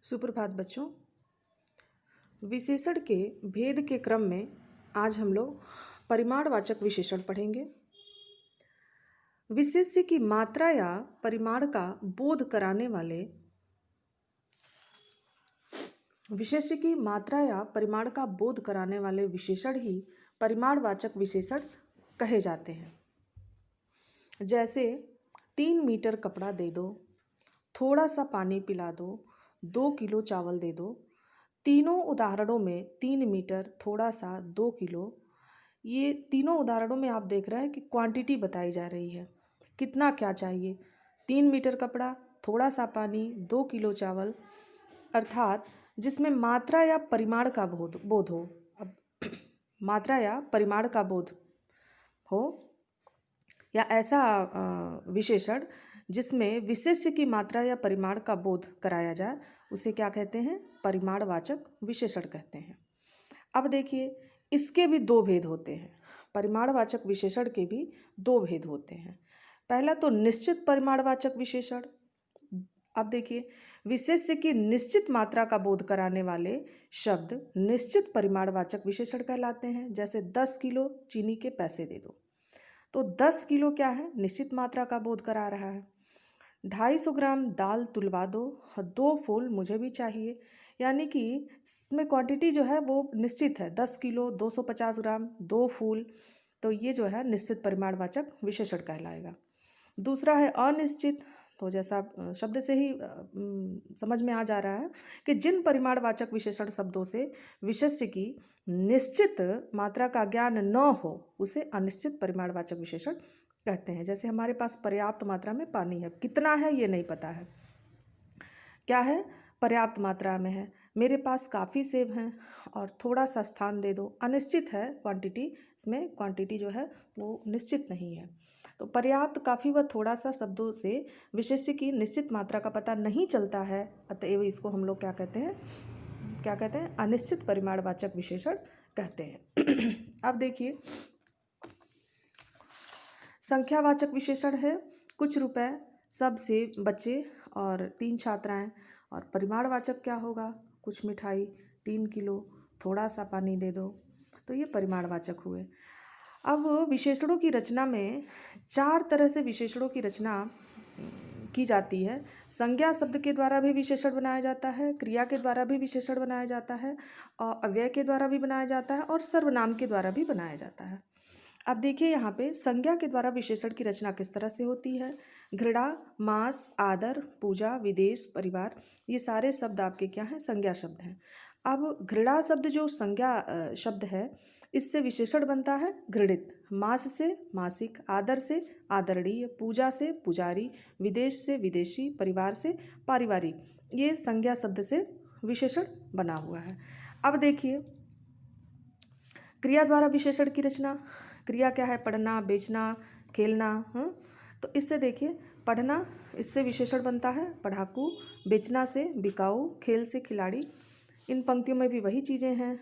सुप्रभात बच्चों। विशेषण के भेद के क्रम में आज हम लोग परिमाणवाचक विशेषण पढ़ेंगे। विशेष्य की मात्रा या परिमाण का बोध कराने वाले विशेष्य की मात्रा या परिमाण का बोध कराने वाले विशेषण ही परिमाणवाचक विशेषण कहे जाते हैं। जैसे 3 मीटर कपड़ा दे दो, थोड़ा सा पानी पिला दो, 2 किलो चावल दे दो। तीनों उदाहरणों में 3 मीटर, थोड़ा सा, 2 किलो, ये तीनों उदाहरणों में आप देख रहे हैं कि क्वांटिटी बताई जा रही है। कितना क्या चाहिए? 3 मीटर कपड़ा, थोड़ा सा पानी, 2 किलो चावल, अर्थात जिसमें मात्रा या परिमाण का बोध हो। अब मात्रा या परिमाण का बोध हो या ऐसा विशेषण जिसमें विशेष्य की मात्रा या परिमाण का बोध कराया जाए, उसे क्या कहते हैं? परिमाणवाचक विशेषण कहते हैं। अब देखिए, इसके भी दो भेद होते हैं। परिमाणवाचक विशेषण के भी दो भेद होते हैं। पहला तो निश्चित परिमाणवाचक विशेषण। अब देखिए, विशेष्य की निश्चित मात्रा का बोध कराने वाले शब्द निश्चित परिमाणवाचक विशेषण कहलाते हैं। जैसे 10 किलो चीनी के पैसे दे दो, तो 10 किलो क्या है? निश्चित मात्रा का बोध करा रहा है। 250 ग्राम दाल तुलवा दो, 2 फूल मुझे भी चाहिए, यानी कि इसमें क्वांटिटी जो है वो निश्चित है। 10 किलो, 250 ग्राम, 2 फूल, तो ये जो है निश्चित परिमाणवाचक विशेषण कहलाएगा। दूसरा है अनिश्चित। तो जैसा शब्द से ही समझ में आ जा रहा है कि जिन परिमाणवाचक विशेषण शब्दों से विशेष्य की निश्चित मात्रा का ज्ञान न हो, उसे अनिश्चित परिमाणवाचक विशेषण कहते हैं। जैसे हमारे पास पर्याप्त मात्रा में पानी है, कितना है ये नहीं पता है। क्या है? पर्याप्त मात्रा में है। मेरे पास काफ़ी सेब हैं और थोड़ा सा स्थान दे दो। अनिश्चित है क्वांटिटी, इसमें क्वांटिटी जो है वो निश्चित नहीं है। तो पर्याप्त, काफ़ी व थोड़ा सा शब्दों से विशेष्य की निश्चित मात्रा का पता नहीं चलता है, अतएव इसको हम लोग क्या कहते हैं? क्या कहते हैं? अनिश्चित परिमाणवाचक विशेषण कहते हैं। अब देखिए, संख्यावाचक विशेषण है कुछ रुपए, सब से बच्चे और 3 छात्राएं। और परिमाणवाचक क्या होगा? कुछ मिठाई, 3 किलो, थोड़ा सा पानी दे दो। तो ये परिमाणवाचक हुए। अब विशेषणों की रचना में 4 तरह से विशेषणों की रचना की जाती है। संज्ञा शब्द के द्वारा भी विशेषण बनाया जाता है, क्रिया के द्वारा भी विशेषण बनाया जाता है, और अव्यय के द्वारा भी बनाया जाता है, और सर्वनाम के द्वारा भी बनाया जाता है। अब देखिए, यहाँ पे संज्ञा के द्वारा विशेषण की रचना किस तरह से होती है। घृणा, मांस, आदर, पूजा, विदेश, परिवार, ये सारे शब्द आपके क्या हैं? संज्ञा शब्द हैं। अब घृणा शब्द जो संज्ञा शब्द है, इससे विशेषण बनता है घृणित। मास से मासिक, आदर से आदरणीय, पूजा से पुजारी, विदेश से विदेशी, परिवार से पारिवारिक, ये संज्ञा शब्द से विशेषण बना हुआ है। अब देखिए, क्रिया द्वारा विशेषण की रचना। क्रिया क्या है? पढ़ना, बेचना, खेलना। तो इससे देखिए, पढ़ना, इससे विशेषण बनता है पढ़ाकू, बेचना से बिकाऊ, खेल से खिलाड़ी। इन पंक्तियों में भी वही चीज़ें हैं।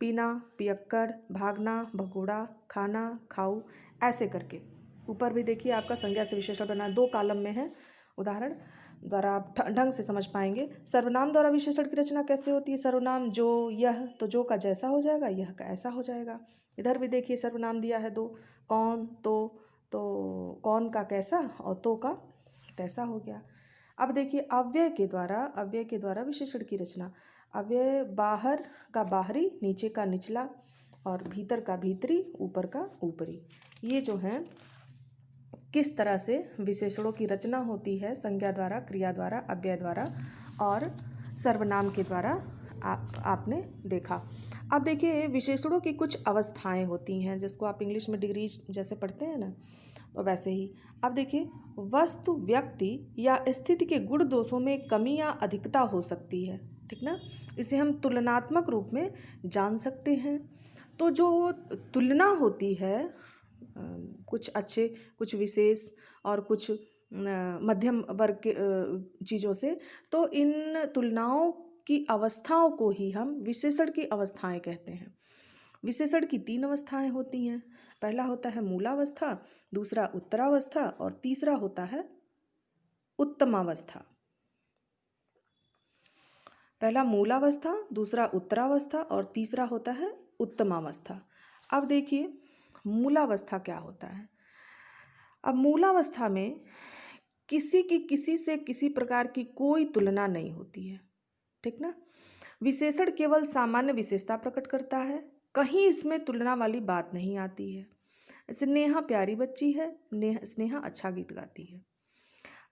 पीना, पियक्कड़, भागना, भगोड़ा, खाना, खाऊ, ऐसे करके। ऊपर भी देखिए आपका संज्ञा से विशेषण बना, 2 कॉलम में है। उदाहरण द्वारा आप ढंग से समझ पाएंगे। सर्वनाम द्वारा विशेषण की रचना कैसे होती है? सर्वनाम जो, यह, तो जो का जैसा हो जाएगा, यह का ऐसा हो जाएगा। इधर भी देखिए सर्वनाम दिया है 2, कौन, तो कौन का कैसा और तो का तैसा हो गया। अब देखिए, अव्यय के द्वारा विशेषण की रचना। अव्यय बाहर का बाहरी, नीचे का निचला, और भीतर का भीतरी, ऊपर का ऊपरी। ये जो है किस तरह से विशेषणों की रचना होती है संज्ञा द्वारा, क्रिया द्वारा, अव्यय द्वारा और सर्वनाम के द्वारा, आपने देखा। अब देखिए, विशेषणों की कुछ अवस्थाएं होती हैं, जिसको आप इंग्लिश में डिग्री जैसे पढ़ते हैं ना, तो वैसे ही। अब देखिए, वस्तु, व्यक्ति या स्थिति के गुण दोषों में कमी या अधिकता हो सकती है, ठीक ना। इसे हम तुलनात्मक रूप में जान सकते हैं। तो जो तुलना होती है कुछ अच्छे, कुछ विशेष और कुछ मध्यम वर्ग के चीज़ों से, तो इन तुलनाओं की अवस्थाओं को ही हम विशेषण की अवस्थाएं कहते हैं। विशेषण की 3 अवस्थाएं होती हैं। पहला होता है मूलावस्था, दूसरा उत्तरावस्था, और तीसरा होता है उत्तमावस्था। पहला मूलावस्था, दूसरा उत्तरावस्था और तीसरा होता है उत्तमावस्था। अब देखिए मूलावस्था क्या होता है। अब मूलावस्था में किसी की किसी से किसी प्रकार की कोई तुलना नहीं होती है, ठीक ना। विशेषण केवल सामान्य विशेषता प्रकट करता है, कहीं इसमें तुलना वाली बात नहीं आती है। जैसे नेहा प्यारी बच्ची है, स्नेहा अच्छा गीत गाती है।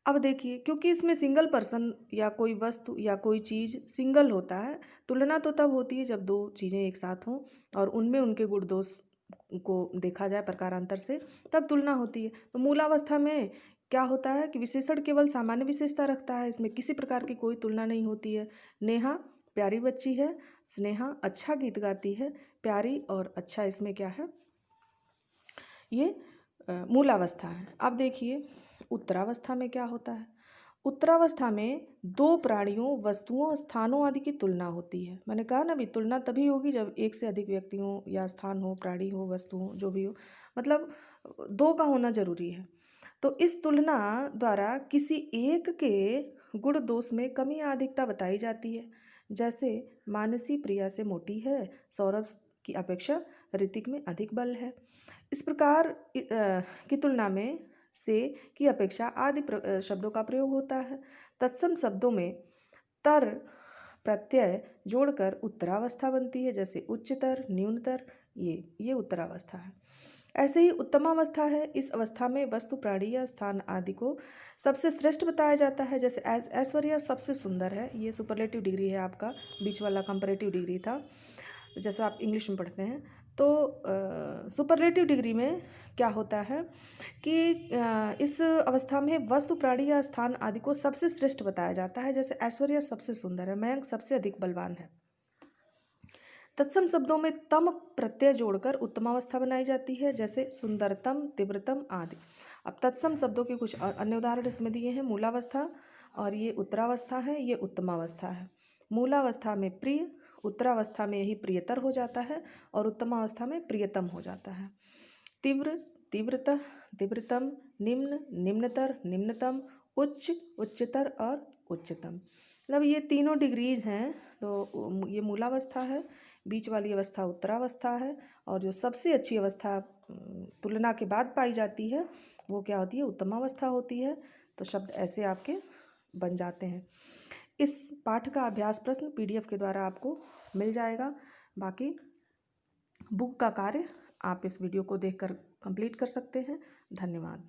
अब देखिए क्योंकि इसमें सिंगल पर्सन या कोई वस्तु या कोई चीज़ सिंगल होता है, तुलना तो तब होती है जब दो चीज़ें एक साथ हों और उनमें उनके गुण दोष को देखा जाए प्रकारांतर से, तब तुलना होती है। तो मूलावस्था में क्या होता है कि विशेषण केवल सामान्य विशेषता रखता है, इसमें किसी प्रकार की कोई तुलना नहीं होती है। नेहा प्यारी बच्ची है, स्नेहा अच्छा गीत गाती है। प्यारी और अच्छा इसमें क्या है, ये मूलावस्था है। अब देखिए उत्तरावस्था में क्या होता है। उत्तरावस्था में दो प्राणियों, वस्तुओं, स्थानों आदि की तुलना होती है। मैंने कहा ना भी तुलना तभी होगी जब एक से अधिक व्यक्तियों या स्थान हो, प्राणी हो, वस्तु हो, जो भी हो, मतलब दो का होना जरूरी है। तो इस तुलना द्वारा किसी एक के गुण दोष में कमी या अधिकता बताई जाती है। जैसे मानसी प्रिया से मोटी है, सौरभ की अपेक्षा ऋतिक में अधिक बल है। इस प्रकार की तुलना में से की अपेक्षा आदि शब्दों का प्रयोग होता है। तत्सम शब्दों में तर प्रत्यय जोड़कर उत्तरावस्था बनती है, जैसे उच्चतर, न्यूनतर, ये उत्तरावस्था है। ऐसे ही उत्तमावस्था है। इस अवस्था में वस्तु, प्राणी या स्थान आदि को सबसे श्रेष्ठ बताया जाता है। जैसे ऐश्वर्या सबसे सुंदर है, ये सुपरलेटिव डिग्री है आपका, बीच वाला कंपैरेटिव डिग्री था जैसे आप इंग्लिश में पढ़ते हैं। तो सुपरलेटिव डिग्री में क्या होता है कि इस अवस्था में वस्तु, प्राणी या स्थान आदि को सबसे श्रेष्ठ बताया जाता है। जैसे ऐश्वर्या सबसे सुंदर है, मयंक सबसे अधिक बलवान है। तत्सम शब्दों में तम प्रत्यय जोड़कर उत्तमावस्था बनाई जाती है, जैसे सुंदरतम, तीव्रतम आदि। अब तत्सम शब्दों के कुछ और अन्य उदाहरण इसमें दिए हैं। मूलावस्था, और ये उत्तरावस्था है, ये उत्तमावस्था है। मूलावस्था में प्रिय, उत्तरावस्था में यही प्रियतर हो जाता है और उत्तमावस्था में प्रियतम हो जाता है। तीव्र, तीव्रतः, तीव्रतम, निम्न, निम्नतर, निम्नतम, उच्च, उच्चतर और उच्चतम। मतलब ये तीनों डिग्रीज हैं। तो ये मूलावस्था है, बीच वाली अवस्था उत्तरावस्था है, और जो सबसे अच्छी अवस्था तुलना के बाद पाई जाती है वो क्या होती है, उत्तमावस्था होती है। तो शब्द ऐसे आपके बन जाते हैं। इस पाठ का अभ्यास प्रश्न PDF के द्वारा आपको मिल जाएगा। बाकी बुक का कार्य आप इस वीडियो को देखकर कंप्लीट कर सकते हैं। धन्यवाद।